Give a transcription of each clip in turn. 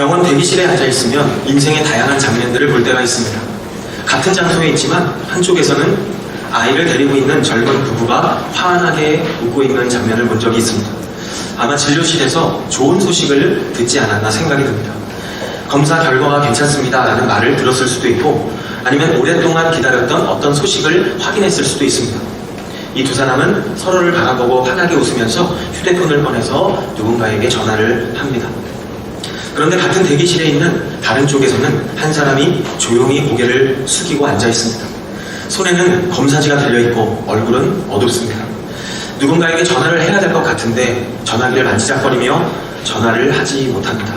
병원 대기실에 앉아있으면 인생의 다양한 장면들을 볼 때가 있습니다. 같은 장소에 있지만 한쪽에서는 아이를 데리고 있는 젊은 부부가 환하게 웃고 있는 장면을 본 적이 있습니다. 아마 진료실에서 좋은 소식을 듣지 않았나 생각이 듭니다. 검사 결과가 괜찮습니다 라는 말을 들었을 수도 있고, 아니면 오랫동안 기다렸던 어떤 소식을 확인했을 수도 있습니다. 이 두 사람은 서로를 바라보고 환하게 웃으면서 휴대폰을 꺼내서 누군가에게 전화를 합니다. 그런데 같은 대기실에 있는 다른 쪽에서는 한 사람이 조용히 고개를 숙이고 앉아 있습니다. 손에는 검사지가 들려있고 얼굴은 어둡습니다. 누군가에게 전화를 해야 될 것 같은데 전화기를 만지작거리며 전화를 하지 못합니다.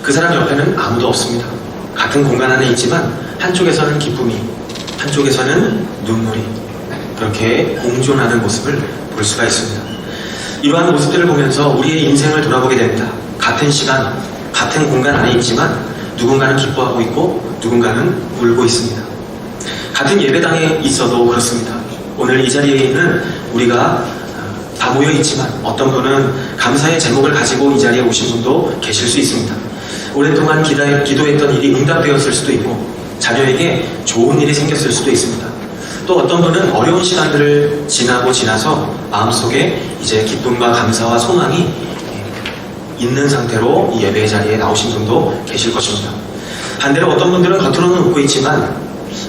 그 사람 옆에는 아무도 없습니다. 같은 공간 안에 있지만 한쪽에서는 기쁨이, 한쪽에서는 눈물이 그렇게 공존하는 모습을 볼 수가 있습니다. 이러한 모습들을 보면서 우리의 인생을 돌아보게 됩니다. 같은 시간, 같은 공간 안에 있지만 누군가는 기뻐하고 있고 누군가는 울고 있습니다. 같은 예배당에 있어도 그렇습니다. 오늘 이 자리에 있는 우리가 다 모여 있지만 어떤 분은 감사의 제목을 가지고 이 자리에 오신 분도 계실 수 있습니다. 오랫동안 기도했던 일이 응답되었을 수도 있고 자녀에게 좋은 일이 생겼을 수도 있습니다. 또 어떤 분은 어려운 시간들을 지나서 마음속에 이제 기쁨과 감사와 소망이 있는 상태로 이 예배의 자리에 나오신 분도 계실 것입니다. 반대로 어떤 분들은 겉으로는 웃고 있지만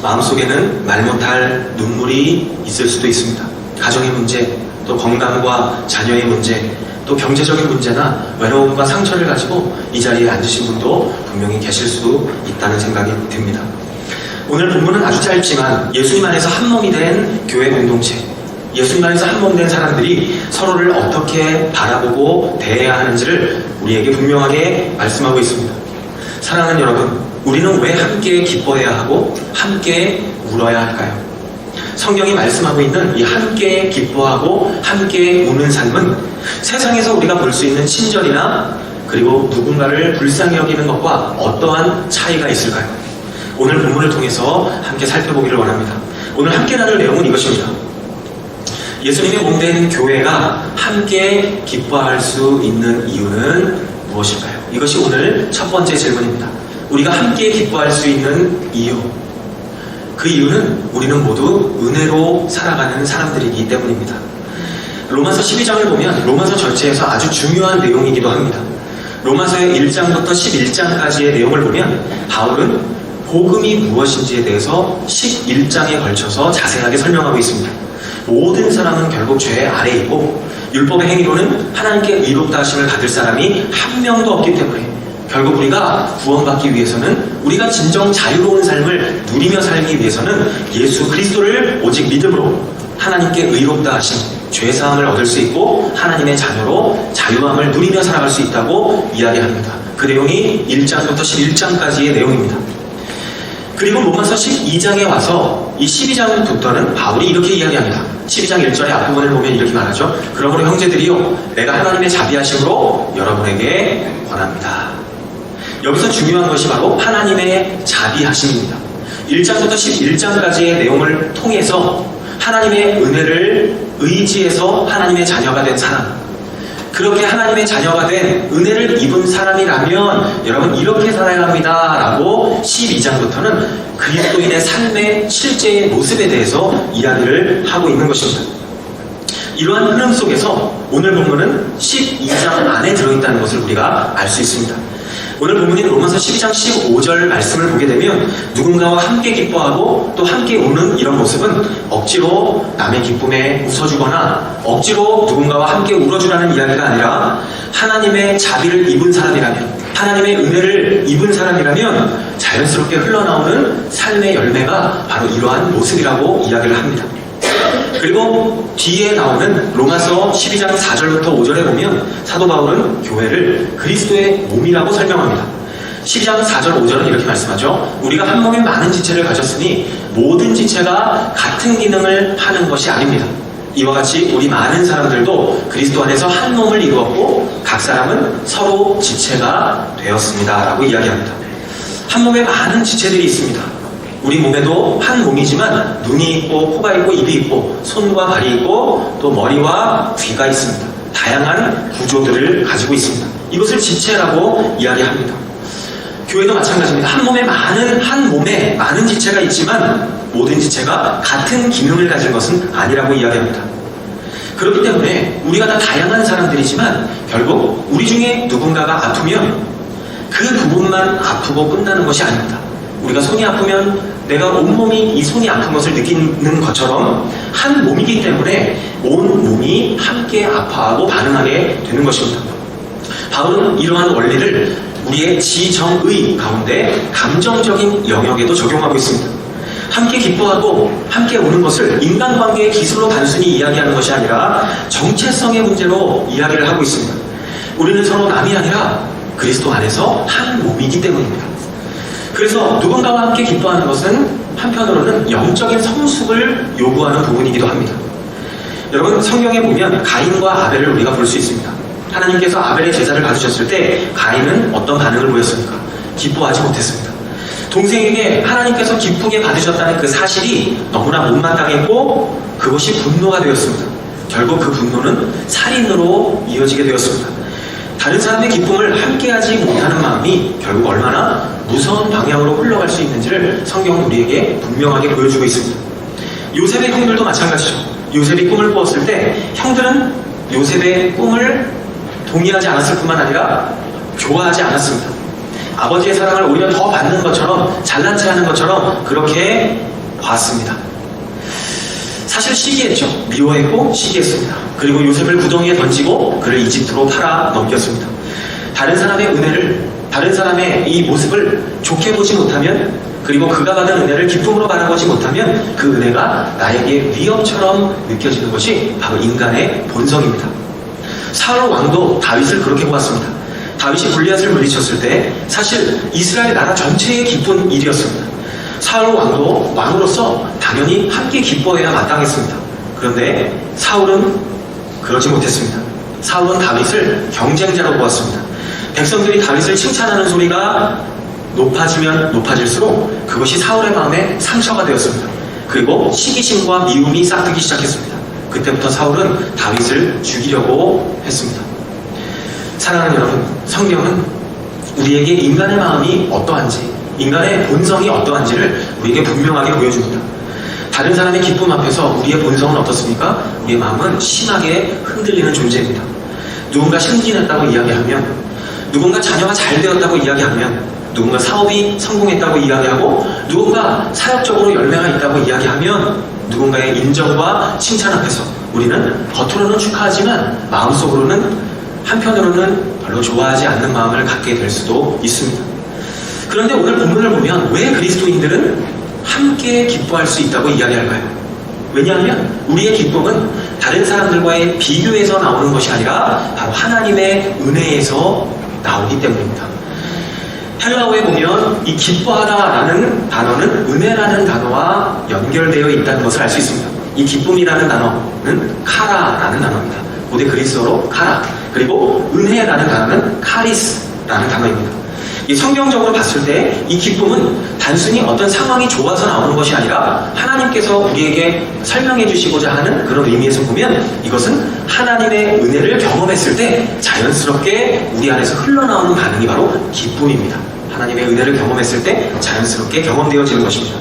마음속에는 말 못할 눈물이 있을 수도 있습니다. 가정의 문제, 또 건강과 자녀의 문제, 또 경제적인 문제나 외로움과 상처를 가지고 이 자리에 앉으신 분도 분명히 계실 수 있다는 생각이 듭니다. 오늘 본문은 아주 짧지만 예수님 안에서 한 몸이 된 교회 공동체, 예수님 안에서 한 몸 된 사람들이 서로를 어떻게 바라보고 대해야 하는지를 우리에게 분명하게 말씀하고 있습니다. 사랑하는 여러분, 우리는 왜 함께 기뻐해야 하고 함께 울어야 할까요? 성경이 말씀하고 있는 이 함께 기뻐하고 함께 우는 삶은 세상에서 우리가 볼 수 있는 친절이나 그리고 누군가를 불쌍히 여기는 것과 어떠한 차이가 있을까요? 오늘 본문을 통해서 함께 살펴보기를 원합니다. 오늘 함께 나눌 내용은 이것입니다. 예수님의 몸된 교회가 함께 기뻐할 수 있는 이유는 무엇일까요? 이것이 오늘 첫 번째 질문입니다. 우리가 함께 기뻐할 수 있는 이유, 그 이유는 우리는 모두 은혜로 살아가는 사람들이기 때문입니다. 로마서 12장을 보면 로마서 전체에서 아주 중요한 내용이기도 합니다. 로마서의 1장부터 11장까지의 내용을 보면 바울은 복음이 무엇인지에 대해서 11장에 걸쳐서 자세하게 설명하고 있습니다. 모든 사람은 결국 죄 아래에 있고 율법의 행위로는 하나님께 의롭다 하심을 받을 사람이 한 명도 없기 때문에 결국 우리가 구원받기 위해서는, 우리가 진정 자유로운 삶을 누리며 살기 위해서는 예수 그리스도를 오직 믿음으로 하나님께 의롭다 하심, 죄사함을 얻을 수 있고 하나님의 자녀로 자유함을 누리며 살아갈 수 있다고 이야기합니다. 그 내용이 1장부터 11장까지의 내용입니다. 그리고 로마서 12장에 와서 이 12장부터는 바울이 이렇게 이야기합니다. 12장 1절의 앞부분을 보면 이렇게 말하죠. 그러므로 형제들이요, 내가 하나님의 자비하심으로 여러분에게 권합니다. 여기서 중요한 것이 바로 하나님의 자비하심입니다. 1장부터 11장까지의 내용을 통해서 하나님의 은혜를 의지해서 하나님의 자녀가 된 사람, 그렇게 하나님의 자녀가 된 은혜를 입은 사람이라면 여러분 이렇게 살아야 합니다 라고 12장부터는 그리스도인의 삶의 실제의 모습에 대해서 이야기를 하고 있는 것입니다. 이러한 흐름 속에서 오늘 본문은 12장 안에 들어있다는 것을 우리가 알 수 있습니다. 오늘 본문인 로마서 12장 15절 말씀을 보게 되면 누군가와 함께 기뻐하고 또 함께 우는 이런 모습은 억지로 남의 기쁨에 웃어주거나 억지로 누군가와 함께 울어주라는 이야기가 아니라 하나님의 자비를 입은 사람이라면, 하나님의 은혜를 입은 사람이라면 자연스럽게 흘러나오는 삶의 열매가 바로 이러한 모습이라고 이야기를 합니다. 그리고 뒤에 나오는 로마서 12장 4절부터 5절에 보면 사도 바울은 교회를 그리스도의 몸이라고 설명합니다. 12장 4절 5절은 이렇게 말씀하죠. 우리가 한 몸에 많은 지체를 가졌으니 모든 지체가 같은 기능을 하는 것이 아닙니다. 이와 같이 우리 많은 사람들도 그리스도 안에서 한 몸을 이루었고 각 사람은 서로 지체가 되었습니다 라고 이야기합니다. 한 몸에 많은 지체들이 있습니다. 우리 몸에도 한 몸이지만 눈이 있고 코가 있고 입이 있고 손과 발이 있고 또 머리와 귀가 있습니다. 다양한 구조들을 가지고 있습니다. 이것을 지체라고 이야기합니다. 교회도 마찬가지입니다. 한 몸에 많은 지체가 있지만 모든 지체가 같은 기능을 가진 것은 아니라고 이야기합니다. 그렇기 때문에 우리가 다 다양한 사람들이지만 결국 우리 중에 누군가가 아프면 그 부분만 아프고 끝나는 것이 아닙니다. 우리가 손이 아프면 내가 온몸이 이 손이 아픈 것을 느끼는 것처럼 한 몸이기 때문에 온 몸이 함께 아파하고 반응하게 되는 것입니다. 바울은 이러한 원리를 우리의 지정의 가운데 감정적인 영역에도 적용하고 있습니다. 함께 기뻐하고 함께 우는 것을 인간관계의 기술로 단순히 이야기하는 것이 아니라 정체성의 문제로 이야기를 하고 있습니다. 우리는 서로 남이 아니라 그리스도 안에서 한 몸이기 때문입니다. 그래서 누군가와 함께 기뻐하는 것은 한편으로는 영적인 성숙을 요구하는 부분이기도 합니다. 여러분, 성경에 보면 가인과 아벨을 우리가 볼 수 있습니다. 하나님께서 아벨의 제사를 받으셨을 때 가인은 어떤 반응을 보였습니까? 기뻐하지 못했습니다. 동생에게 하나님께서 기쁘게 받으셨다는 그 사실이 너무나 못마땅 했고 그것이 분노가 되었습니다. 결국 그 분노는 살인으로 이어지게 되었습니다. 다른 사람의 기쁨을 함께하지 못하는 마음이 결국 얼마나 무서운 방향으로 흘러갈 수 있는지를 성경은 우리에게 분명하게 보여주고 있습니다. 요셉의 형들도 마찬가지죠. 요셉이 꿈을 꾸었을 때 형들은 요셉의 꿈을 동의하지 않았을 뿐만 아니라 좋아하지 않았습니다. 아버지의 사랑을 오히려 더 받는 것처럼 잘난 체 하는 것처럼 그렇게 봤습니다. 사실 시기했죠. 미워했고 시기했습니다. 그리고 요셉을 구덩이에 던지고 그를 이집트로 팔아 넘겼습니다. 다른 사람의 은혜를, 다른 사람의 이 모습을 좋게 보지 못하면, 그리고 그가 받은 은혜를 기쁨으로 바라보지 못하면 그 은혜가 나에게 위협처럼 느껴지는 것이 바로 인간의 본성입니다. 사울 왕도 다윗을 그렇게 보았습니다. 다윗이 골리앗을 물리쳤을 때 사실 이스라엘 나라 전체의 기쁜 일이었습니다. 사울 왕도 왕으로서 당연히 함께 기뻐해야 마땅했습니다. 그런데 사울은 그러지 못했습니다. 사울은 다윗을 경쟁자로 보았습니다. 백성들이 다윗을 칭찬하는 소리가 높아지면 높아질수록 그것이 사울의 마음에 상처가 되었습니다. 그리고 시기심과 미움이 싹트기 시작했습니다. 그때부터 사울은 다윗을 죽이려고 했습니다. 사랑하는 여러분, 성경은 우리에게 인간의 마음이 어떠한지, 인간의 본성이 어떠한지를 우리에게 분명하게 보여줍니다. 다른 사람의 기쁨 앞에서 우리의 본성은 어떻습니까? 우리의 마음은 심하게 흔들리는 존재입니다. 누군가 승진했다고 이야기하면, 누군가 자녀가 잘 되었다고 이야기하면, 누군가 사업이 성공했다고 이야기하고, 누군가 사역적으로 열매가 있다고 이야기하면, 누군가의 인정과 칭찬 앞에서 우리는 겉으로는 축하하지만 마음속으로는, 한편으로는 별로 좋아하지 않는 마음을 갖게 될 수도 있습니다. 그런데 오늘 본문을 보면 왜 그리스도인들은 함께 기뻐할 수 있다고 이야기할까요? 왜냐하면 우리의 기쁨은 다른 사람들과의 비교에서 나오는 것이 아니라 바로 하나님의 은혜에서 나오기 때문입니다. 헬라어에 보면 이 기뻐하다라는 단어는 은혜라는 단어와 연결되어 있다는 것을 알 수 있습니다. 이 기쁨이라는 단어는 카라라는 단어입니다. 고대 그리스어로 카라, 그리고 은혜라는 단어는 카리스라는 단어입니다. 이 성경적으로 봤을 때 이 기쁨은 단순히 어떤 상황이 좋아서 나오는 것이 아니라 하나님께서 우리에게 설명해 주시고자 하는 그런 의미에서 보면 이것은 하나님의 은혜를 경험했을 때 자연스럽게 우리 안에서 흘러나오는 반응이 바로 기쁨입니다. 하나님의 은혜를 경험했을 때 자연스럽게 경험되어지는 것입니다.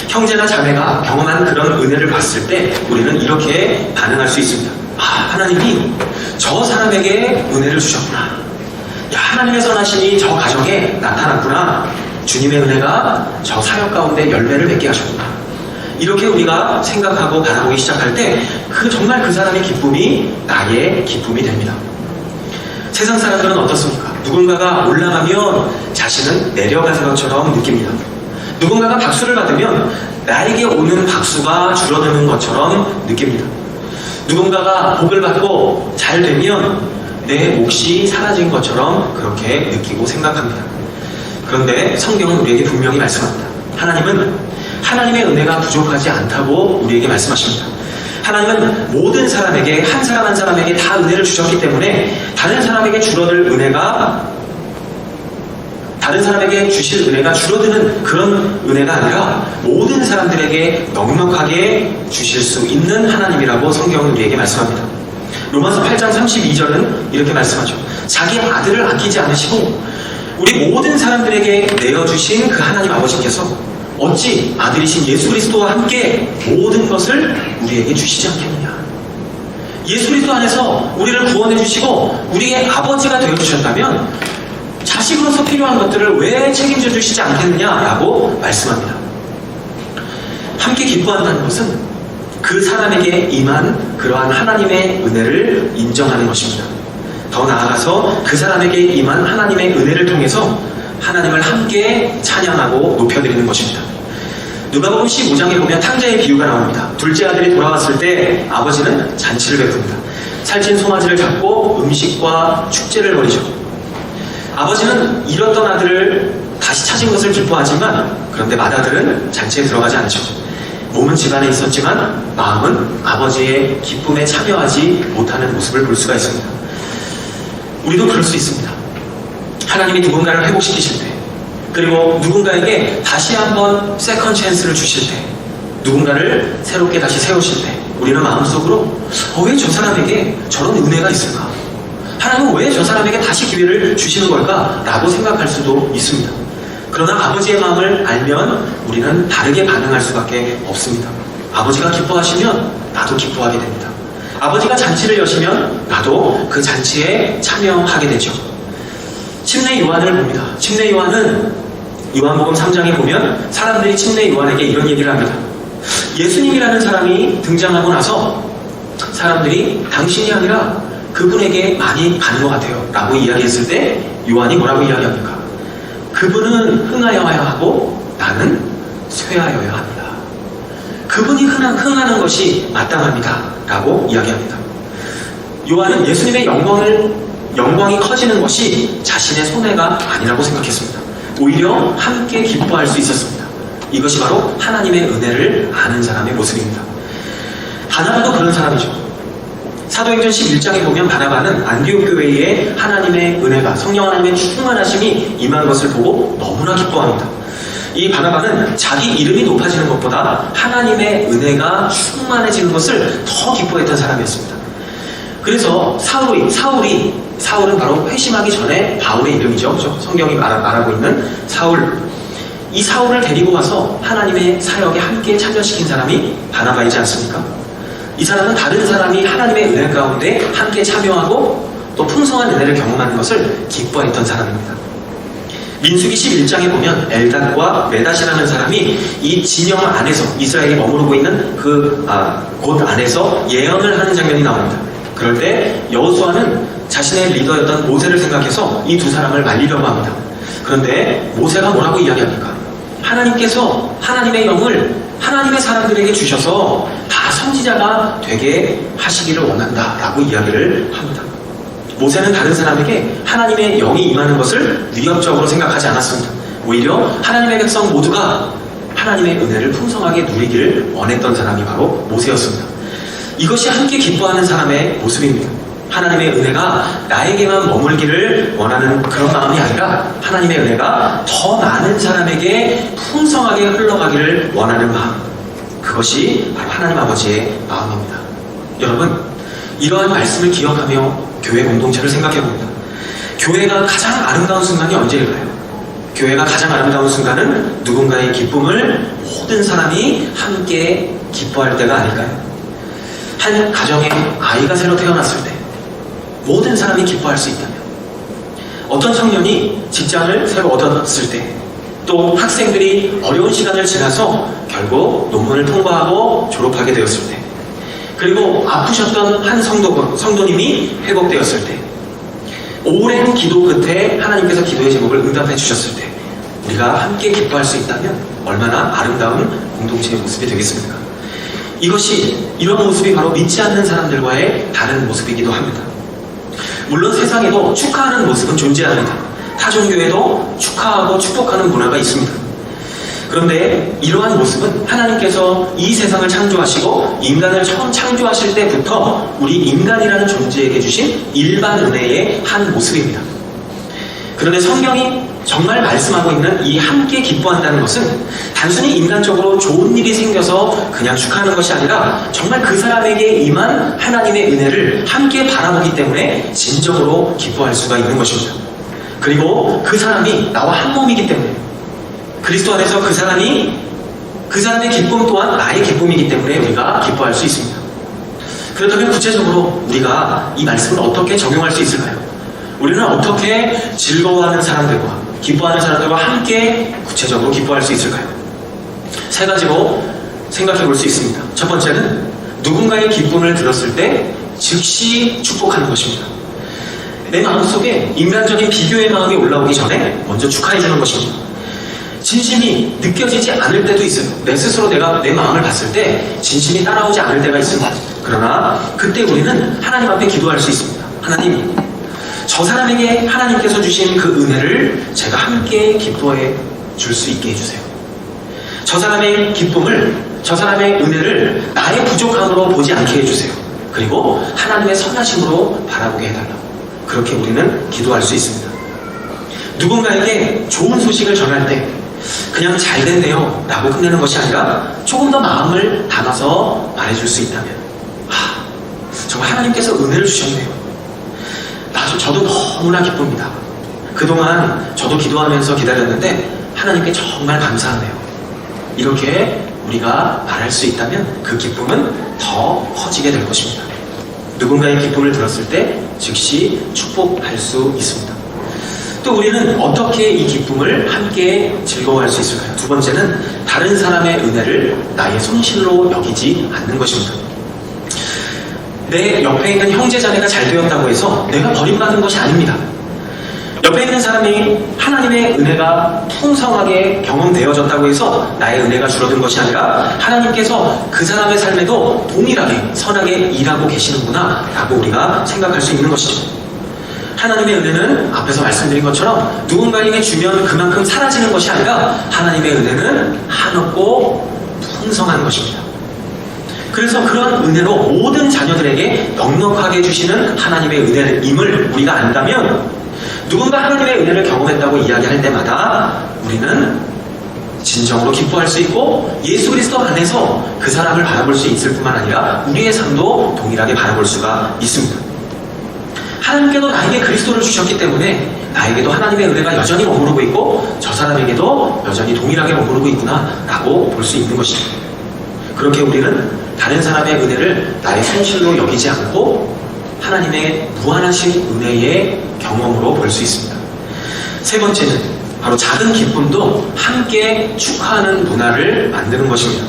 형제나 자매가 경험한 그런 은혜를 봤을 때 우리는 이렇게 반응할 수 있습니다. 아, 하나님이 저 사람에게 은혜를 주셨구나. 야, 하나님의 선하심이 저 가정에 나타났구나. 주님의 은혜가 저 사역 가운데 열매를 맺게 하셨구나. 이렇게 우리가 생각하고 바라보기 시작할 때 정말 그 사람의 기쁨이 나의 기쁨이 됩니다. 세상 사람들은 어떻습니까? 누군가가 올라가면 자신은 내려가는 것처럼 느낍니다. 누군가가 박수를 받으면 나에게 오는 박수가 줄어드는 것처럼 느낍니다. 누군가가 복을 받고 잘 되면 내 몫이 사라진 것처럼 그렇게 느끼고 생각합니다. 그런데 성경은 우리에게 분명히 말씀합니다. 하나님은 하나님의 은혜가 부족하지 않다고 우리에게 말씀하십니다. 하나님은 모든 사람에게, 한 사람 한 사람에게 다 은혜를 주셨기 때문에 다른 사람에게 줄어들 은혜가, 다른 사람에게 주실 은혜가 줄어드는 그런 은혜가 아니라 모든 사람들에게 넉넉하게 주실 수 있는 하나님이라고 성경은 우리에게 말씀합니다. 로마서 8장 32절은 이렇게 말씀하죠. 자기 아들을 아끼지 않으시고 우리 모든 사람들에게 내어주신 그 하나님 아버지께서 어찌 아들이신 예수 그리스도와 함께 모든 것을 우리에게 주시지 않겠느냐. 예수 그리스도 안에서 우리를 구원해 주시고 우리의 아버지가 되어주셨다면 자식으로서 필요한 것들을 왜 책임져 주시지 않겠느냐라고 말씀합니다. 함께 기뻐한다는 것은 그 사람에게 임한 그러한 하나님의 은혜를 인정하는 것입니다. 더 나아가서 그 사람에게 임한 하나님의 은혜를 통해서 하나님을 함께 찬양하고 높여드리는 것입니다. 누가복음 15장에 보면 탕자의 비유가 나옵니다. 둘째 아들이 돌아왔을 때 아버지는 잔치를 베풉니다. 살찐 송아지를 잡고 음식과 축제를 벌이죠. 아버지는 잃었던 아들을 다시 찾은 것을 기뻐하지만 그런데 맏아들은 잔치에 들어가지 않죠. 몸은 집안에 있었지만 마음은 아버지의 기쁨에 참여하지 못하는 모습을 볼 수가 있습니다. 우리도 그럴 수 있습니다. 하나님이 누군가를 회복시키실 때, 그리고 누군가에게 다시 한번 세컨 찬스를 주실 때, 누군가를 새롭게 다시 세우실 때 우리는 마음속으로 왜 저 사람에게 저런 은혜가 있을까? 하나님은 왜 저 사람에게 다시 기회를 주시는 걸까? 라고 생각할 수도 있습니다. 그러나 아버지의 마음을 알면 우리는 다르게 반응할 수밖에 없습니다. 아버지가 기뻐하시면 나도 기뻐하게 됩니다. 아버지가 잔치를 여시면 나도 그 잔치에 참여하게 되죠. 침례 요한을 봅니다. 침례 요한은 요한복음 3장에 보면 사람들이 침례 요한에게 이런 얘기를 합니다. 예수님이라는 사람이 등장하고 나서 사람들이 당신이 아니라 그분에게 많이 가는 것 같아요 라고 이야기했을 때 요한이 뭐라고 이야기합니까? 그분은 흥하여야 하고 나는 쇠하여야 합니다. 그분이 흥하는 것이 마땅합니다 라고 이야기합니다. 요한은 예수님의 영광이 커지는 것이 자신의 손해가 아니라고 생각했습니다. 오히려 함께 기뻐할 수 있었습니다. 이것이 바로 하나님의 은혜를 아는 사람의 모습입니다. 바나바도 그런 사람이죠. 사도행전 11장에 보면 바나바는 안디옥 교회에 하나님의 은혜가, 성령 하나님의 충만하심이 임한 것을 보고 너무나 기뻐합니다. 이 바나바는 자기 이름이 높아지는 것보다 하나님의 은혜가 충만해지는 것을 더 기뻐했던 사람이었습니다. 그래서 사울은 바로 회심하기 전에 바울의 이름이죠. 성경이 말하고 있는 사울. 이 사울을 데리고 와서 하나님의 사역에 함께 참여시킨 사람이 바나바이지 않습니까? 이 사람은 다른 사람이 하나님의 은혜 가운데 함께 참여하고 또 풍성한 은혜를 경험하는 것을 기뻐했던 사람입니다. 민수기 11장에 보면 엘닷과 메닷이라는 사람이 이 진영 안에서 이스라엘이 머무르고 있는 곳 안에서 예언을 하는 장면이 나옵니다. 그럴 때 여호수아는 자신의 리더였던 모세를 생각해서 이 두 사람을 말리려고 합니다. 그런데 모세가 뭐라고 이야기합니까? 하나님께서 하나님의 영을 하나님의 사람들에게 주셔서 다 선지자가 되게 하시기를 원한다 라고 이야기를 합니다. 모세는 다른 사람에게 하나님의 영이 임하는 것을 위협적으로 생각하지 않았습니다. 오히려 하나님의 백성 모두가 하나님의 은혜를 풍성하게 누리기를 원했던 사람이 바로 모세였습니다. 이것이 함께 기뻐하는 사람의 모습입니다. 하나님의 은혜가 나에게만 머물기를 원하는 그런 마음이 아니라 하나님의 은혜가 더 많은 사람에게 풍성하게 흘러가기를 원하는 마음, 그것이 바로 하나님 아버지의 마음입니다. 여러분, 이러한 말씀을 기억하며 교회 공동체를 생각해 봅니다. 교회가 가장 아름다운 순간이 언제일까요? 교회가 가장 아름다운 순간은 누군가의 기쁨을 모든 사람이 함께 기뻐할 때가 아닐까요? 한 가정에 아이가 새로 태어났을 때 모든 사람이 기뻐할 수 있다면, 어떤 청년이 직장을 새로 얻었을 때, 또 학생들이 어려운 시간을 지나서 결국 논문을 통과하고 졸업하게 되었을 때, 그리고 아프셨던 한 성도님이 회복되었을 때, 오랜 기도 끝에 하나님께서 기도의 제목을 응답해 주셨을 때 우리가 함께 기뻐할 수 있다면 얼마나 아름다운 공동체의 모습이 되겠습니까? 이런 모습이 바로 믿지 않는 사람들과의 다른 모습이기도 합니다. 물론 세상에도 축하하는 모습은 존재합니다. 타종교회도 축하하고 축복하는 문화가 있습니다. 그런데 이러한 모습은 하나님께서 이 세상을 창조하시고 인간을 처음 창조하실 때부터 우리 인간이라는 존재에게 주신 일반 은혜의 한 모습입니다. 그런데 성경이 정말 말씀하고 있는 이 함께 기뻐한다는 것은 단순히 인간적으로 좋은 일이 생겨서 그냥 축하하는 것이 아니라 정말 그 사람에게 임한 하나님의 은혜를 함께 바라보기 때문에 진정으로 기뻐할 수가 있는 것입니다. 그리고 그 사람이 나와 한 몸이기 때문에 그리스도 안에서 그 사람의 기쁨 또한 나의 기쁨이기 때문에 우리가 기뻐할 수 있습니다. 그렇다면 구체적으로 우리가 이 말씀을 어떻게 적용할 수 있을까요? 우리는 어떻게 즐거워하는 사람들과 기뻐하는 사람들과 함께 구체적으로 기뻐할 수 있을까요? 세 가지로 생각해 볼 수 있습니다. 첫 번째는 누군가의 기쁨을 들었을 때 즉시 축복하는 것입니다. 내 마음속에 인간적인 비교의 마음이 올라오기 전에 먼저 축하해 주는 것입니다. 진심이 느껴지지 않을 때도 있어요. 내 스스로 내가 내 마음을 봤을 때 진심이 따라오지 않을 때가 있습니다. 그러나 그때 우리는 하나님 앞에 기도할 수 있습니다. 하나님, 저 사람에게 하나님께서 주신 그 은혜를 제가 함께 기뻐해 줄 수 있게 해주세요. 저 사람의 기쁨을, 저 사람의 은혜를 나의 부족함으로 보지 않게 해주세요. 그리고 하나님의 선하심으로 바라보게 해달라고. 그렇게 우리는 기도할 수 있습니다. 누군가에게 좋은 소식을 전할 때 그냥 잘 됐네요 라고 끝내는 것이 아니라 조금 더 마음을 담아서 말해줄 수 있다면, 정말 하나님께서 은혜를 주셨네요. 저도 너무나 기쁩니다. 그동안 저도 기도하면서 기다렸는데 하나님께 정말 감사하네요. 이렇게 우리가 말할 수 있다면 그 기쁨은 더 커지게 될 것입니다. 누군가의 기쁨을 들었을 때 즉시 축복할 수 있습니다. 또 우리는 어떻게 이 기쁨을 함께 즐거워할 수 있을까요? 두 번째는 다른 사람의 은혜를 나의 손실로 여기지 않는 것입니다. 내 옆에 있는 형제자매가 잘 되었다고 해서 내가 버림받은 것이 아닙니다. 옆에 있는 사람이 하나님의 은혜가 풍성하게 경험되어졌다고 해서 나의 은혜가 줄어든 것이 아니라 하나님께서 그 사람의 삶에도 동일하게 선하게 일하고 계시는구나 라고 우리가 생각할 수 있는 것이죠. 하나님의 은혜는 앞에서 말씀드린 것처럼 누군가에게 주면 그만큼 사라지는 것이 아니라 하나님의 은혜는 한없고 풍성한 것입니다. 그래서 그런 은혜로 모든 자녀들에게 넉넉하게 주시는 하나님의 은혜임을 우리가 안다면 누군가 하나님의 은혜를 경험했다고 이야기할 때마다 우리는 진정으로 기뻐할 수 있고 예수 그리스도 안에서 그 사람을 바라볼 수 있을 뿐만 아니라 우리의 삶도 동일하게 바라볼 수가 있습니다. 하나님께도 나에게 그리스도를 주셨기 때문에 나에게도 하나님의 은혜가 여전히 머무르고 있고 저 사람에게도 여전히 동일하게 머무르고 있구나 라고 볼 수 있는 것입니다. 그렇게 우리는 다른 사람의 은혜를 나의 손실로 여기지 않고 하나님의 무한하신 은혜의 경험으로 볼 수 있습니다. 세 번째는 바로 작은 기쁨도 함께 축하하는 문화를 만드는 것입니다.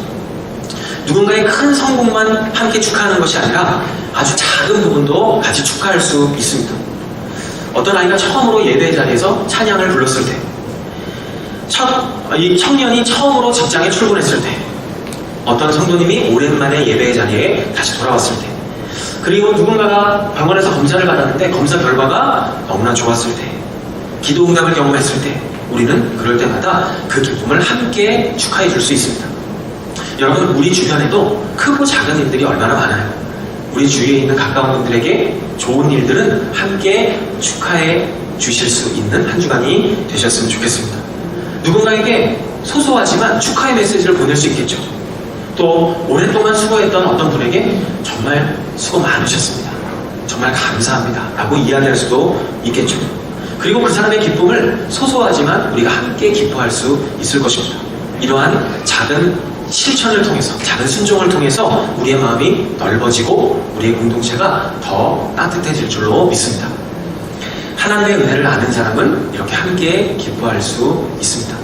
누군가의 큰 성공만 함께 축하하는 것이 아니라 아주 작은 부분도 같이 축하할 수 있습니다. 어떤 아이가 처음으로 예배 자리에서 찬양을 불렀을 때, 이 청년이 처음으로 직장에 출근했을 때, 어떤 성도님이 오랜만에 예배 자리에 다시 돌아왔을 때, 그리고 누군가가 병원에서 검사를 받았는데 검사 결과가 너무나 좋았을 때, 기도 응답을 경험했을 때, 우리는 그럴 때마다 그 기쁨을 함께 축하해 줄 수 있습니다. 여러분, 우리 주변에도 크고 작은 일들이 얼마나 많아요. 우리 주위에 있는 가까운 분들에게 좋은 일들은 함께 축하해 주실 수 있는 한 주간이 되셨으면 좋겠습니다. 누군가에게 소소하지만 축하의 메시지를 보낼 수 있겠죠. 또 오랫동안 수고했던 어떤 분에게 정말 수고 많으셨습니다, 정말 감사합니다 라고 이야기할 수도 있겠죠. 그리고 그 사람의 기쁨을 소소하지만 우리가 함께 기뻐할 수 있을 것입니다. 이러한 작은 실천을 통해서, 작은 순종을 통해서 우리의 마음이 넓어지고 우리의 공동체가 더 따뜻해질 줄로 믿습니다. 하나님의 은혜를 아는 사람은 이렇게 함께 기뻐할 수 있습니다.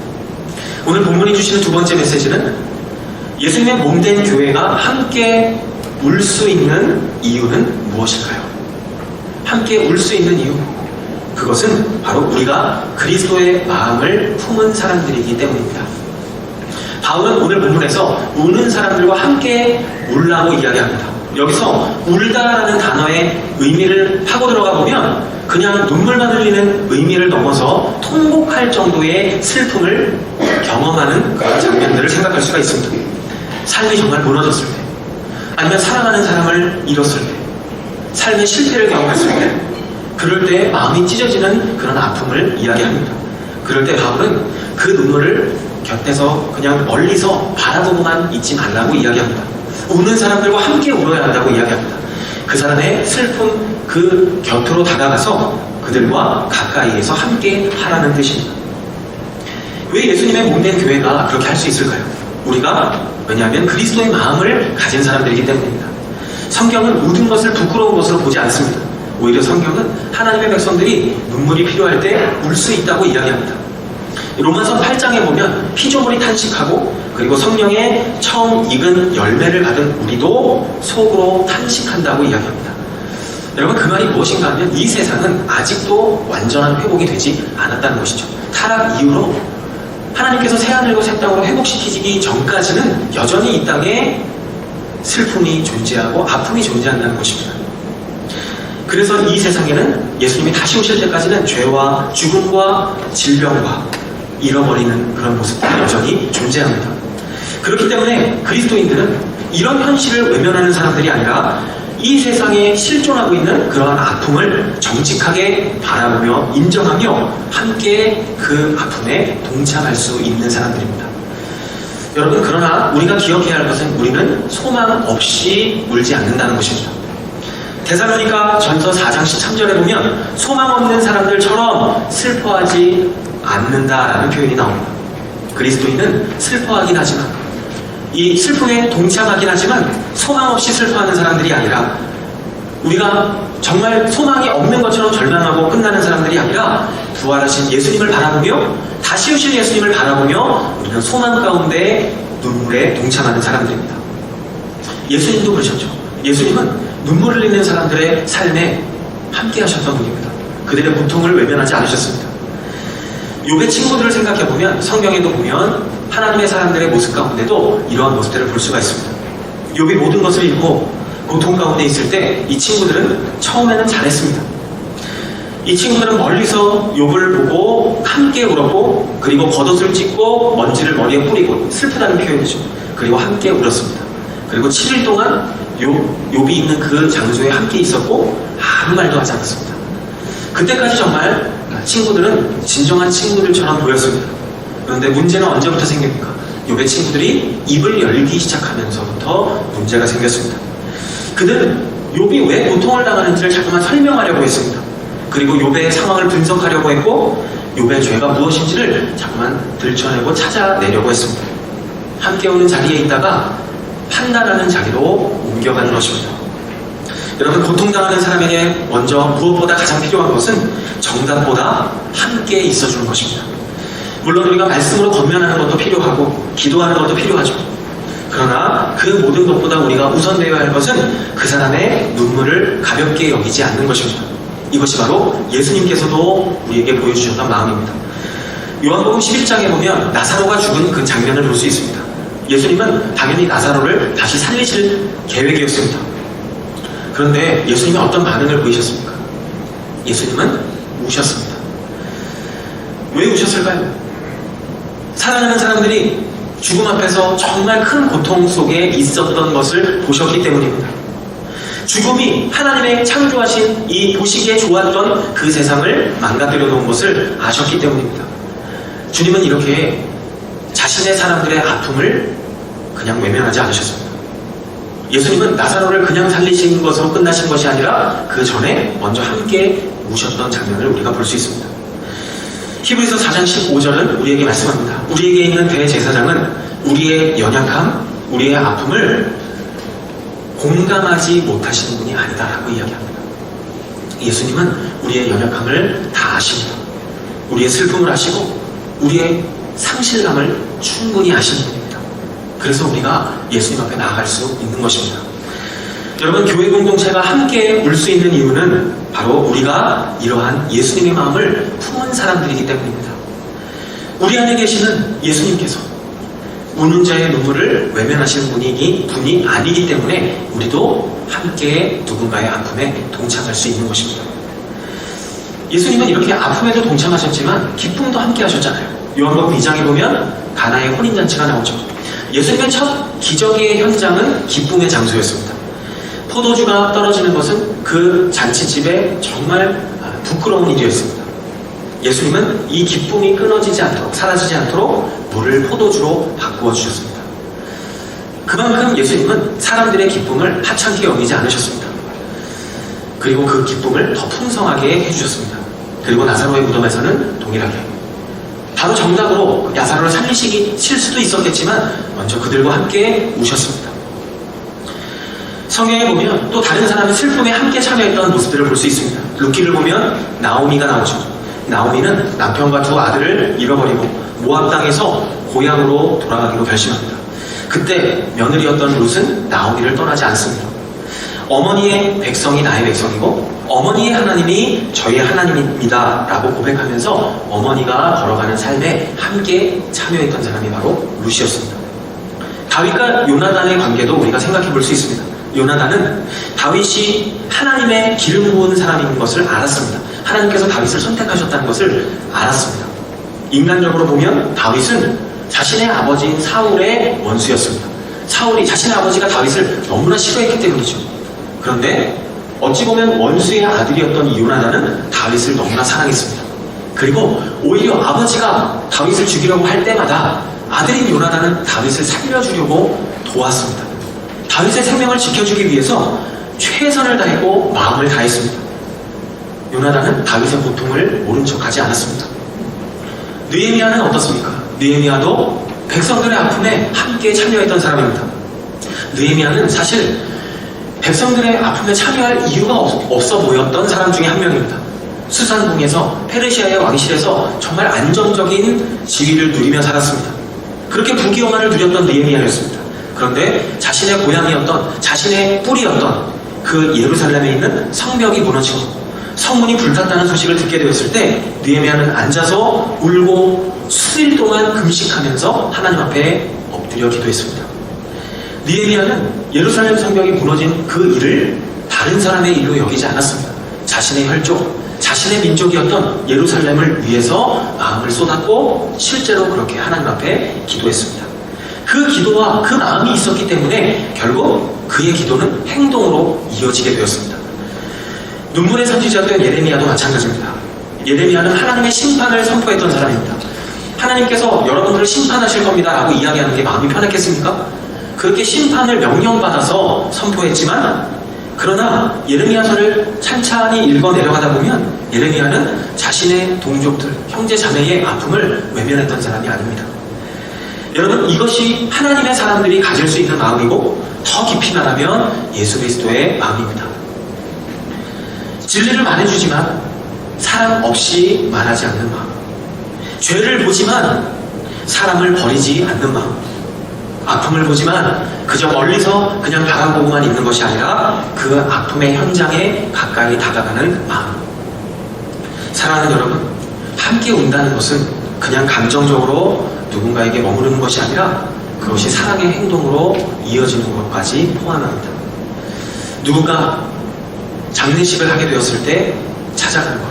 오늘 본문이 주시는 두 번째 메시지는 예수님의 몸된 교회가 함께 울 수 있는 이유는 무엇일까요? 함께 울 수 있는 이유, 그것은 바로 우리가 그리스도의 마음을 품은 사람들이기 때문입니다. 바울은 오늘 본문에서 우는 사람들과 함께 울라고 이야기합니다. 여기서 울다라는 단어의 의미를 파고 들어가 보면 그냥 눈물만 흘리는 의미를 넘어서 통곡할 정도의 슬픔을 경험하는 그런 장면들을 생각할 수가 있습니다. 삶이 정말 무너졌을 때, 아니면 사랑하는 사람을 잃었을 때, 삶의 실패를 경험했을 때, 그럴 때 마음이 찢어지는 그런 아픔을 이야기합니다. 그럴 때 바울은 그 눈물을 곁에서 그냥 멀리서 바라보고만 있지 말라고 이야기합니다. 우는 사람들과 함께 울어야 한다고 이야기합니다. 그 사람의 슬픔 그 곁으로 다가가서 그들과 가까이에서 함께 하라는 뜻입니다. 왜 예수님의 몸된 교회가 그렇게 할 수 있을까요? 왜냐하면 그리스도의 마음을 가진 사람들이기 때문입니다. 성경은 모든 것을 부끄러운 것으로 보지 않습니다. 오히려 성경은 하나님의 백성들이 눈물이 필요할 때 울 수 있다고 이야기합니다. 로마서 8장에 보면 피조물이 탄식하고 그리고 성령의 처음 익은 열매를 받은 우리도 속으로 탄식한다고 이야기합니다. 여러분, 그 말이 무엇인가 하면 이 세상은 아직도 완전한 회복이 되지 않았다는 것이죠. 타락 이후로 하나님께서 새하늘과 새 땅으로 회복시키기 전까지는 여전히 이 땅에 슬픔이 존재하고 아픔이 존재한다는 것입니다. 그래서 이 세상에는 예수님이 다시 오실 때까지는 죄와 죽음과 질병과 잃어버리는 그런 모습들이 여전히 존재합니다. 그렇기 때문에 그리스도인들은 이런 현실을 외면하는 사람들이 아니라 이 세상에 실존하고 있는 그러한 아픔을 정직하게 바라보며 인정하며 함께 그 아픔에 동참할 수 있는 사람들입니다. 여러분, 그러나 우리가 기억해야 할 것은 우리는 소망 없이 울지 않는다는 것입니다. 데살로니가 전서 4장 13절에 보면 소망 없는 사람들처럼 슬퍼하지 않는다라는 표현이 나옵니다. 그리스도인은 슬퍼하긴 하지만 이 슬픔에 동참하긴 하지만 소망 없이 슬퍼하는 사람들이 아니라 우리가 정말 소망이 없는 것처럼 절망하고 끝나는 사람들이 아니라 부활하신 예수님을 바라보며 다시 오실 예수님을 바라보며 우리는 소망 가운데 눈물에 동참하는 사람들입니다. 예수님도 그러셨죠. 예수님은 눈물을 흘리는 사람들의 삶에 함께 하셨던 분입니다. 그들의 고통을 외면하지 않으셨습니다. 욥의 친구들을 생각해보면 성경에도 보면 하나님의 사람들의 모습 가운데도 이러한 모습들을 볼 수가 있습니다. 욥이 모든 것을 잃고 고통 가운데 있을 때 이 친구들은 처음에는 잘했습니다. 이 친구들은 멀리서 욥을 보고 함께 울었고 그리고 겉옷을 찢고 먼지를 머리에 뿌리고 슬프다는 표현이죠. 그리고 함께 울었습니다. 그리고 7일 동안 욥이 있는 그 장소에 함께 있었고 아무 말도 하지 않았습니다. 그때까지 정말 친구들은 진정한 친구들처럼 보였습니다. 그런데 문제는 언제부터 생깁니까? 욥의 친구들이 입을 열기 시작하면서부터 문제가 생겼습니다. 그들은 욥이 왜 고통을 당하는지를 자꾸만 설명하려고 했습니다. 그리고 욥의 상황을 분석하려고 했고 욥의 죄가 무엇인지를 자꾸만 들춰내고 찾아내려고 했습니다. 함께 오는 자리에 있다가 판단하는 자리로 옮겨가는 것입니다. 여러분, 고통당하는 사람에게 먼저 무엇보다 가장 필요한 것은 정답보다 함께 있어주는 것입니다. 물론 우리가 말씀으로 권면하는 것도 필요하고 기도하는 것도 필요하죠. 그러나 그 모든 것보다 우리가 우선되어야 할 것은 그 사람의 눈물을 가볍게 여기지 않는 것입니다. 이것이 바로 예수님께서도 우리에게 보여주셨던 마음입니다. 요한복음 11장에 보면 나사로가 죽은 그 장면을 볼 수 있습니다. 예수님은 당연히 나사로를 다시 살리실 계획이었습니다. 그런데 예수님이 어떤 반응을 보이셨습니까? 예수님은 우셨습니다. 왜 우셨을까요? 살아나는 사람들이 죽음 앞에서 정말 큰 고통 속에 있었던 것을 보셨기 때문입니다. 죽음이 하나님의 창조하신 이 보시기에 좋았던 그 세상을 망가뜨려 놓은 것을 아셨기 때문입니다. 주님은 이렇게 자신의 사람들의 아픔을 그냥 외면하지 않으셨습니다. 예수님은 나사로를 그냥 살리신 것으로 끝나신 것이 아니라 그 전에 먼저 함께 우셨던 장면을 우리가 볼 수 있습니다. 히브리서 4장 15절은 우리에게 말씀합니다. 우리에게 있는 대제사장은 우리의 연약함, 우리의 아픔을 공감하지 못하시는 분이 아니다라고 이야기합니다. 예수님은 우리의 연약함을 다 아십니다. 우리의 슬픔을 아시고 우리의 상실감을 충분히 아시는 분입니다. 그래서 우리가 예수님 앞에 나아갈 수 있는 것입니다. 여러분, 교회 공동체가 함께 울 수 있는 이유는 바로 우리가 이러한 예수님의 마음을 품은 사람들이기 때문입니다. 우리 안에 계시는 예수님께서 우는 자의 눈물을 외면하시는 분이 아니기 때문에 우리도 함께 누군가의 아픔에 동참할 수 있는 것입니다. 예수님은 이렇게 아픔에도 동참하셨지만 기쁨도 함께 하셨잖아요. 요한복음 2장에 보면 가나의 혼인잔치가 나오죠. 예수님의 첫 기적의 현장은 기쁨의 장소였습니다. 포도주가 떨어지는 것은 그 잔치집에 정말 부끄러운 일이었습니다. 예수님은 이 기쁨이 끊어지지 않도록, 사라지지 않도록 물을 포도주로 바꾸어 주셨습니다. 그만큼 예수님은 사람들의 기쁨을 하찮게 여기지 않으셨습니다. 그리고 그 기쁨을 더 풍성하게 해주셨습니다. 그리고 나사로의 무덤에서는 동일하게 바로 정답으로 야사로를 살리실 수도 있었겠지만 먼저 그들과 함께 우셨습니다. 성경에 보면 또 다른 사람의 슬픔에 함께 참여했던 모습들을 볼 수 있습니다. 루키를 보면 나오미가 나오죠. 나오미는 남편과 두 아들을 잃어버리고 모압 땅에서 고향으로 돌아가기로 결심합니다. 그때 며느리였던 룻은 나오미를 떠나지 않습니다. 어머니의 백성이 나의 백성이고 어머니의 하나님이 저의 하나님입니다 라고 고백하면서 어머니가 걸어가는 삶에 함께 참여했던 사람이 바로 룻이었습니다. 다윗과 요나단의 관계도 우리가 생각해 볼 수 있습니다. 요나단은 다윗이 하나님의 기름 부은 사람인 것을 알았습니다. 하나님께서 다윗을 선택하셨다는 것을 알았습니다. 인간적으로 보면 다윗은 자신의 아버지인 사울의 원수였습니다. 사울이 자신의 아버지가 다윗을 너무나 싫어했기 때문이죠. 그런데 어찌 보면 원수의 아들이었던 이 요나단은 다윗을 너무나 사랑했습니다. 그리고 오히려 아버지가 다윗을 죽이려고 할 때마다 아들인 요나단은 다윗을 살려주려고 도왔습니다. 다윗의 생명을 지켜주기 위해서 최선을 다했고 마음을 다했습니다. 요나단은 다윗의 고통을 모른 척하지 않았습니다. 느헤미야는 어떻습니까? 느헤미야도 백성들의 아픔에 함께 참여했던 사람입니다. 느헤미야는 사실 백성들의 아픔에 참여할 이유가 없어 보였던 사람 중에 한 명입니다. 수산궁에서 페르시아의 왕실에서 정말 안정적인 지위를 누리며 살았습니다. 그렇게 부귀영화를 누렸던 느헤미야였습니다. 그런데 자신의 고향이었던, 자신의 뿌리였던 그 예루살렘에 있는 성벽이 무너지고 성문이 불탔다는 소식을 듣게 되었을 때 느헤미야는 앉아서 울고 수일 동안 금식하면서 하나님 앞에 엎드려 기도했습니다. 느헤미야는 예루살렘 성벽이 무너진 그 일을 다른 사람의 일로 여기지 않았습니다. 자신의 혈족, 자신의 민족이었던 예루살렘을 위해서 마음을 쏟았고 실제로 그렇게 하나님 앞에 기도했습니다. 그 기도와 그 마음이 있었기 때문에 결국 그의 기도는 행동으로 이어지게 되었습니다. 눈물의 선지자였던 예레미야도 마찬가지입니다. 예레미야는 하나님의 심판을 선포했던 사람입니다. 하나님께서 여러분들을 심판하실 겁니다 라고 이야기하는 게 마음이 편했겠습니까? 그렇게 심판을 명령받아서 선포했지만 그러나 예레미야서를 찬찬히 읽어 내려가다 보면 예레미야는 자신의 동족들, 형제 자매의 아픔을 외면했던 사람이 아닙니다. 여러분, 이것이 하나님의 사람들이 가질 수 있는 마음이고 더 깊이 말하면 예수 그리스도의 마음입니다. 진리를 말해주지만 사랑 없이 말하지 않는 마음, 죄를 보지만 사람을 버리지 않는 마음, 아픔을 보지만 그저 멀리서 그냥 바라보고만 있는 것이 아니라 그 아픔의 현장에 가까이 다가가는 마음. 사랑하는 여러분, 함께 운다는 것은 그냥 감정적으로 누군가에게 머무르는 것이 아니라 그것이 사랑의 행동으로 이어지는 것까지 포함합니다. 누군가 장례식을 하게 되었을 때 찾아가는 것,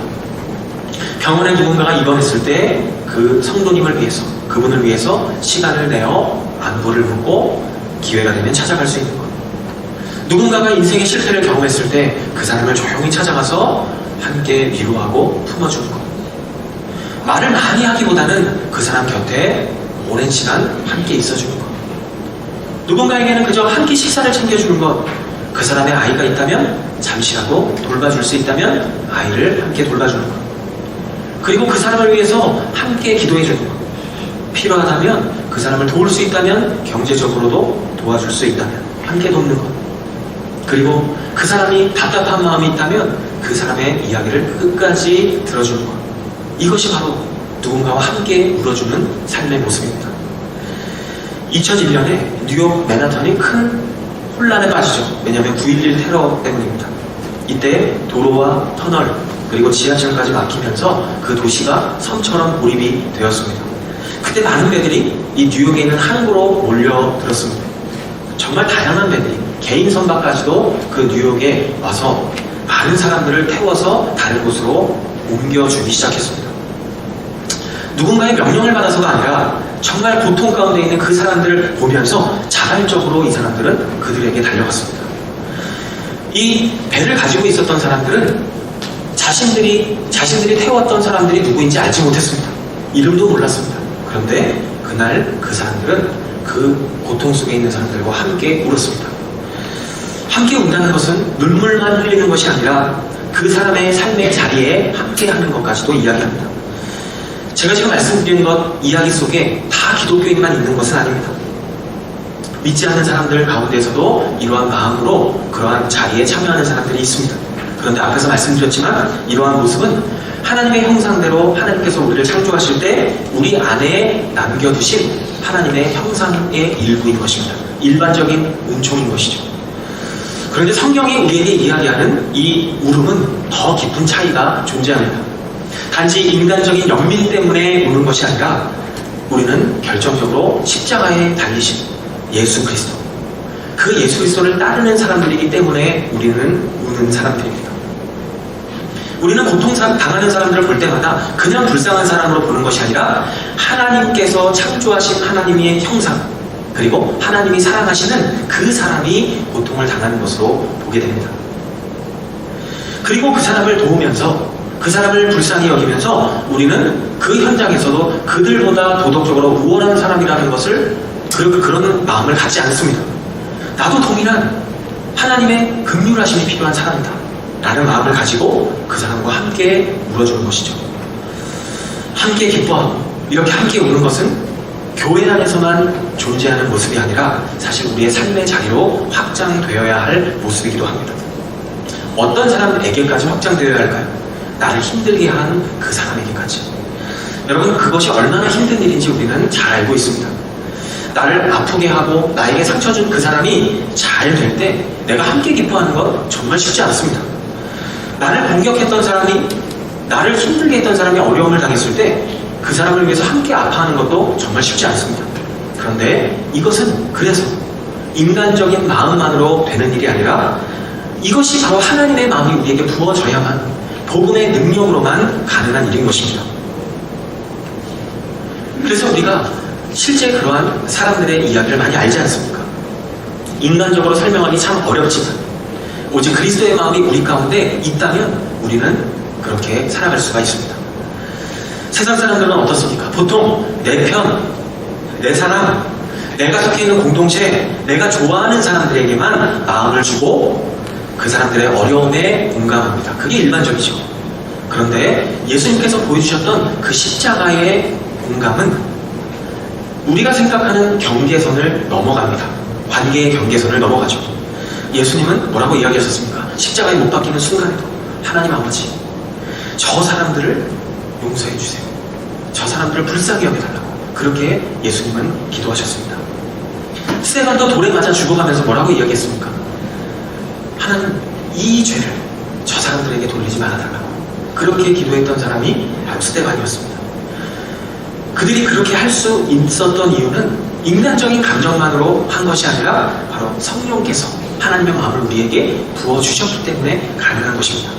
병원에 누군가가 입원했을 때 그 성도님을 위해서, 그분을 위해서 시간을 내어 안부를 묻고 기회가 되면 찾아갈 수 있는 것, 누군가가 인생의 실패를 경험했을 때 그 사람을 조용히 찾아가서 함께 위로하고 품어주는 것, 말을 많이 하기보다는 그 사람 곁에 오랜 시간 함께 있어주는 것, 누군가에게는 그저 한 끼 식사를 챙겨주는 것, 그 사람의 아이가 있다면 잠시라도 돌봐줄 수 있다면 아이를 함께 돌봐주는 것, 그리고 그 사람을 위해서 함께 기도해주는 것, 필요하다면 그 사람을 도울 수 있다면 경제적으로도 도와줄 수 있다면 함께 돕는 것, 그리고 그 사람이 답답한 마음이 있다면 그 사람의 이야기를 끝까지 들어주는 것, 이것이 바로 누군가와 함께 울어주는 삶의 모습입니다. 2001년에 뉴욕 맨하탄이 큰 혼란에 빠지죠. 왜냐하면 9.11 테러 때문입니다. 이때 도로와 터널 그리고 지하철까지 막히면서 그 도시가 섬처럼 몰입이 되었습니다. 그때 많은 배들이 이 뉴욕에 있는 항구로 몰려들었습니다. 정말 다양한 배들이 개인 선박까지도 그 뉴욕에 와서 많은 사람들을 태워서 다른 곳으로 옮겨주기 시작했습니다. 누군가의 명령을 받아서가 아니라 정말 고통 가운데 있는 그 사람들을 보면서 자발적으로 이 사람들은 그들에게 달려갔습니다. 이 배를 가지고 있었던 사람들은 자신들이 태웠던 사람들이 누구인지 알지 못했습니다. 이름도 몰랐습니다. 그런데 그날 그 사람들은 그 고통 속에 있는 사람들과 함께 울었습니다. 함께 운다는 것은 눈물만 흘리는 것이 아니라 그 사람의 삶의 자리에 함께 하는 것까지도 이야기합니다. 제가 지금 말씀드리는 것 이야기 속에 다 기독교인만 있는 것은 아닙니다. 믿지 않는 사람들 가운데서도 이러한 마음으로 그러한 자리에 참여하는 사람들이 있습니다. 그런데 앞에서 말씀드렸지만 이러한 모습은 하나님의 형상대로 하나님께서 우리를 창조하실 때 우리 안에 남겨두신 하나님의 형상의 일부인 것입니다. 일반적인 은총인 것이죠. 그런데 성경이 우리에게 이야기하는 이 울음은 더 깊은 차이가 존재합니다. 단지 인간적인 연민 때문에 우는 것이 아니라 우리는 결정적으로 십자가에 달리신 예수 그리스도, 그 예수 그리스도를 따르는 사람들이기 때문에 우리는 우는 사람들입니다. 우리는 고통 당하는 사람들을 볼 때마다 그냥 불쌍한 사람으로 보는 것이 아니라 하나님께서 창조하신 하나님의 형상, 그리고 하나님이 사랑하시는 그 사람이 고통을 당하는 것으로 보게 됩니다. 그리고 그 사람을 도우면서, 그 사람을 불쌍히 여기면서 우리는 그 현장에서도 그들보다 도덕적으로 우월한 사람이라는 것을, 그런 마음을 갖지 않습니다. 나도 동일한 하나님의 긍휼하심이 필요한 사람이다 라는 마음을 가지고 그 사람과 함께 울어주는 것이죠. 함께 기뻐하고 이렇게 함께 우는 것은 교회 안에서만 존재하는 모습이 아니라 사실 우리의 삶의 자리로 확장되어야 할 모습이기도 합니다. 어떤 사람에게까지 확장되어야 할까요? 나를 힘들게 한 그 사람에게까지. 여러분, 그것이 얼마나 힘든 일인지 우리는 잘 알고 있습니다. 나를 아프게 하고 나에게 상처 준 그 사람이 잘 될 때 내가 함께 기뻐하는 건 정말 쉽지 않습니다. 나를 공격했던 사람이, 나를 힘들게 했던 사람이 어려움을 당했을 때 그 사람을 위해서 함께 아파하는 것도 정말 쉽지 않습니다. 그런데 이것은 그래서 인간적인 마음만으로 되는 일이 아니라 이것이 바로 하나님의 마음이 우리에게 부어져야만, 복음의 능력으로만 가능한 일인 것입니다. 그래서 우리가 실제 그러한 사람들의 이야기를 많이 알지 않습니까? 인간적으로 설명하기 참 어렵지만 오직 그리스도의 마음이 우리 가운데 있다면 우리는 그렇게 살아갈 수가 있습니다. 세상 사람들은 어떻습니까? 보통 내 편, 내 사람, 내가 속해 있는 공동체, 내가 좋아하는 사람들에게만 마음을 주고 그 사람들의 어려움에 공감합니다. 그게 일반적이죠. 그런데 예수님께서 보여주셨던 그 십자가의 공감은 우리가 생각하는 경계선을 넘어갑니다. 관계의 경계선을 넘어가죠. 예수님은 뭐라고 이야기하셨습니까? 십자가에 못 박히는 순간에도 하나님 아버지, 저 사람들을 용서해 주세요. 저 사람들을 불쌍히 여겨달라고 그렇게 예수님은 기도하셨습니다. 스데반도 돌에 맞아 죽어가면서 뭐라고 이야기했습니까? 하나님, 이 죄를 저 사람들에게 돌리지 말아달라고 그렇게 기도했던 사람이 바로 스데반이었습니다. 그들이 그렇게 할 수 있었던 이유는 인간적인 감정만으로 한 것이 아니라 바로 성령께서 하나님의 마음을 우리에게 부어주셨기 때문에 가능한 것입니다.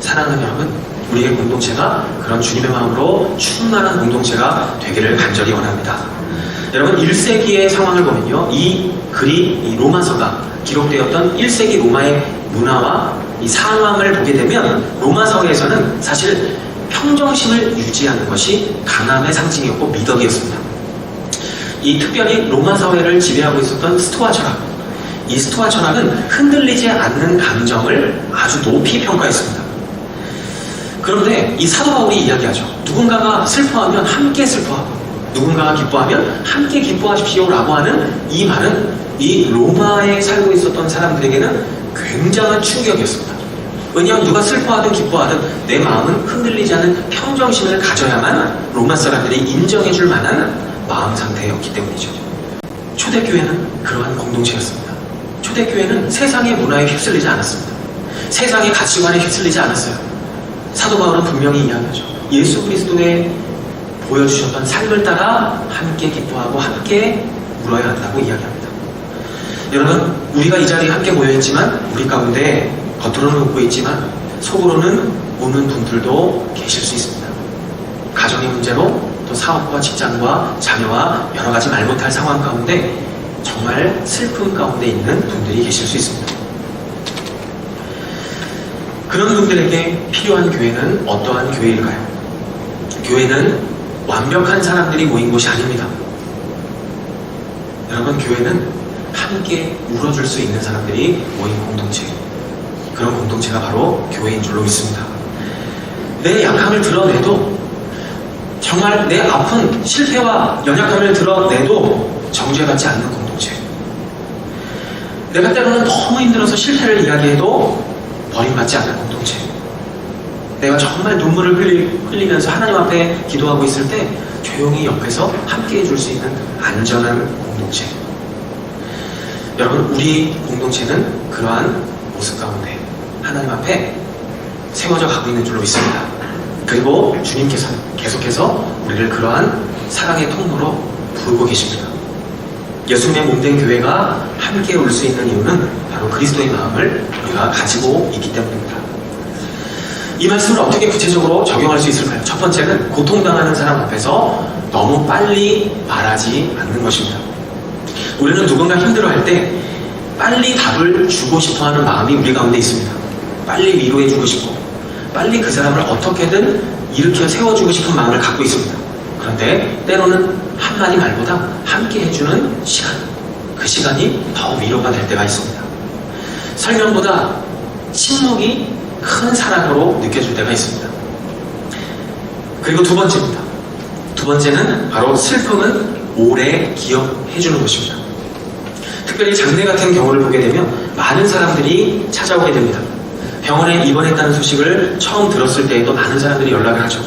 사랑하는 여러분, 우리의 공동체가 그런 주님의 마음으로 충만한 공동체가 되기를 간절히 원합니다. 여러분, 1세기의 상황을 보면요, 이 글이, 이 로마서가 기록되었던 1세기 로마의 문화와 이 상황을 보게 되면 로마서에서는 사실 평정심을 유지하는 것이 강함의 상징이었고 미덕이었습니다. 이 특별히 로마 사회를 지배하고 있었던 스토아 철학, 이 스토아 철학은 흔들리지 않는 감정을 아주 높이 평가했습니다. 그런데 이 사도 바울이 이야기하죠. 누군가가 슬퍼하면 함께 슬퍼하고 누군가가 기뻐하면 함께 기뻐하십시오 라고 하는 이 말은 이 로마에 살고 있었던 사람들에게는 굉장한 충격이었습니다. 왜냐하면 누가 슬퍼하든 기뻐하든 내 마음은 흔들리지 않은 평정심을 가져야만 로마 사람들이 인정해줄 만한 마음 상태였기 때문이죠. 초대교회는 그러한 공동체였습니다. 초대교회는 세상의 문화에 휩쓸리지 않았습니다. 세상의 가치관에 휩쓸리지 않았어요. 사도 바울은 분명히 이야기하죠. 예수 그리스도의 보여주셨던 삶을 따라 함께 기뻐하고 함께 울어야 한다고 이야기합니다. 여러분, 우리가 이 자리에 함께 모여있지만 우리 가운데 겉으로는 웃고 있지만 속으로는 우는 분들도 계실 수 있습니다. 가정의 문제로 또 사업과 직장과 자녀와 여러 가지 말 못할 상황 가운데 정말 슬픔 가운데 있는 분들이 계실 수 있습니다. 그런 분들에게 필요한 교회는 어떠한 교회일까요? 교회는 완벽한 사람들이 모인 곳이 아닙니다. 여러분, 교회는 함께 울어줄 수 있는 사람들이 모인 공동체, 그런 공동체가 바로 교회인 줄로 믿습니다. 내 약함을 드러내도, 정말 내 아픈 실패와 연약함을 드러내도 정죄받지 않는 공동체, 내가 때로는 너무 힘들어서 실패를 이야기해도 버림받지 않는 공동체, 내가 정말 눈물을 흘리면서 하나님 앞에 기도하고 있을 때 조용히 옆에서 함께 해줄 수 있는 안전한 공동체. 여러분, 우리 공동체는 그러한 모습 가운데 하나님 앞에 세워져 가고 있는 줄로 믿습니다. 그리고 주님께서는 계속해서 우리를 그러한 사랑의 통로로 부르고 계십니다. 예수님의 몸된 교회가 함께 올 수 있는 이유는 바로 그리스도의 마음을 우리가 가지고 있기 때문입니다. 이 말씀을 어떻게 구체적으로 적용할 수 있을까요? 첫 번째는 고통당하는 사람 앞에서 너무 빨리 말하지 않는 것입니다. 우리는 누군가 힘들어할 때 빨리 답을 주고 싶어하는 마음이 우리 가운데 있습니다. 빨리 위로해주고 싶고 빨리 그 사람을 어떻게든 일으켜 세워주고 싶은 마음을 갖고 있습니다. 그런데 때로는 한마디 말보다 함께 해주는 시간, 그 시간이 더 위로가 될 때가 있습니다. 설명보다 침묵이 큰 사랑으로 느껴질 때가 있습니다. 그리고 두 번째입니다. 두 번째는 바로 슬픔은 오래 기억해주는 것입니다. 특별히 장례 같은 경우를 보게 되면 많은 사람들이 찾아오게 됩니다. 병원에 입원했다는 소식을 처음 들었을 때에도 많은 사람들이 연락을 하죠.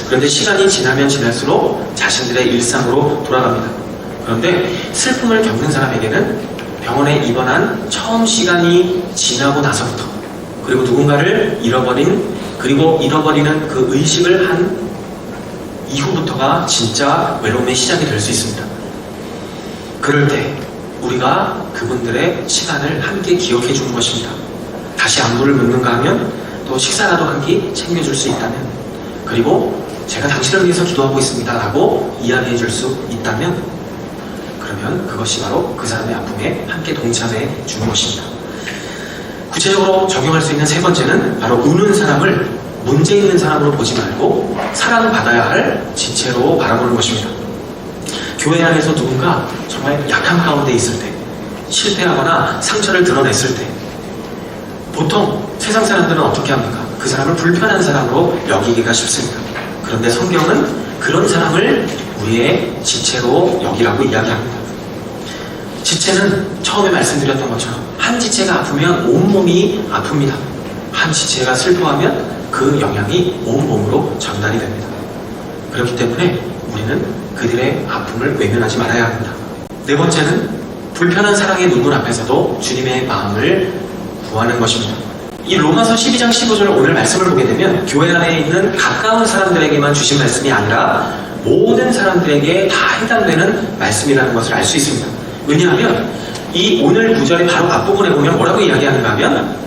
그런데 시간이 지나면 지날수록 자신들의 일상으로 돌아갑니다. 그런데 슬픔을 겪는 사람에게는 병원에 입원한 처음 시간이 지나고 나서부터, 그리고 누군가를 그리고 잃어버리는 그 의식을 한 이후부터가 진짜 외로움의 시작이 될 수 있습니다. 그럴 때 우리가 그분들의 시간을 함께 기억해 주는 것입니다. 다시 안부를 묻는가 하면, 또 식사라도 한 끼 챙겨줄 수 있다면, 그리고 제가 당신을 위해서 기도하고 있습니다 라고 이야기해 줄 수 있다면, 그러면 그것이 바로 그 사람의 아픔에 함께 동참해 주는 것입니다. 구체적으로 적용할 수 있는 세 번째는 바로 우는 사람을 문제 있는 사람으로 보지 말고 사랑받아야 할 지체로 바라보는 것입니다. 교회 안에서 누군가 정말 약한 가운데 있을 때, 실패하거나 상처를 드러냈을 때, 보통 세상 사람들은 어떻게 합니까? 그 사람을 불편한 사람으로 여기기가 쉽습니다. 그런데 성경은 그런 사람을 우리의 지체로 여기라고 이야기합니다. 지체는 처음에 말씀드렸던 것처럼 한 지체가 아프면 온몸이 아픕니다. 한 지체가 슬퍼하면 그 영향이 온몸으로 전달이 됩니다. 그렇기 때문에 우리는 그들의 아픔을 외면하지 말아야 합니다. 네 번째는 불편한 사랑의 눈물 앞에서도 주님의 마음을 구하는 것입니다. 이 로마서 12장 15절 오늘 말씀을 보게 되면 교회 안에 있는 가까운 사람들에게만 주신 말씀이 아니라 모든 사람들에게 다 해당되는 말씀이라는 것을 알 수 있습니다. 왜냐하면 이 오늘 구절의 바로 앞부분에 보면 뭐라고 이야기하는가 하면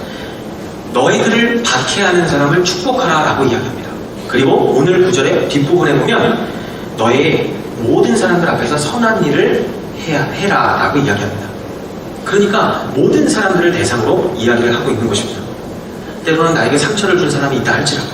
너희들을 박해하는 사람을 축복하라 라고 이야기합니다. 그리고 오늘 구절의 뒷부분에 보면 너의 모든 사람들 앞에서 선한 일을 해라 라고 이야기합니다. 그러니까 모든 사람들을 대상으로 이야기를 하고 있는 것입니다. 때로는 나에게 상처를 준 사람이 있다 할지라도,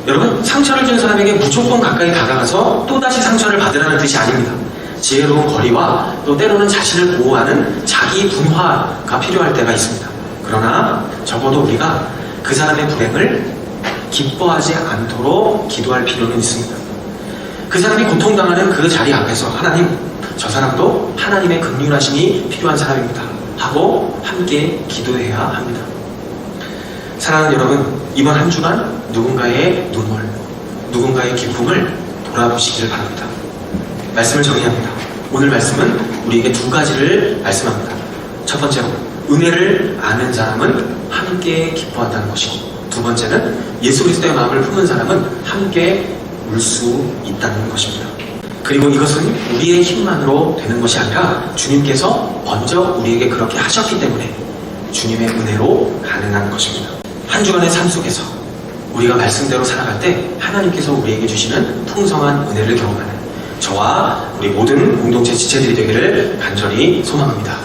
여러분, 상처를 준 사람에게 무조건 가까이 다가가서 또다시 상처를 받으라는 뜻이 아닙니다. 지혜로운 거리와 또 때로는 자신을 보호하는 자기 분화가 필요할 때가 있습니다. 그러나 적어도 우리가 그 사람의 불행을 기뻐하지 않도록 기도할 필요는 있습니다. 그 사람이 고통당하는 그 자리 앞에서 하나님, 저 사람도 하나님의 긍휼하심이 필요한 사람입니다 하고 함께 기도해야 합니다. 사랑하는 여러분, 이번 한 주간 누군가의 눈물, 누군가의 기쁨을 돌아보시기를 바랍니다. 말씀을 정리합니다. 오늘 말씀은 우리에게 두 가지를 말씀합니다. 첫 번째로 은혜를 아는 사람은 함께 기뻐한다는 것이고, 두 번째는 예수 그리스도의 마음을 품은 사람은 함께 울 수 있다는 것입니다. 그리고 이것은 우리의 힘만으로 되는 것이 아니라 주님께서 먼저 우리에게 그렇게 하셨기 때문에 주님의 은혜로 가능한 것입니다. 한 주간의 삶 속에서 우리가 말씀대로 살아갈 때 하나님께서 우리에게 주시는 풍성한 은혜를 경험하는 저와 우리 모든 공동체 지체들이 되기를 간절히 소망합니다.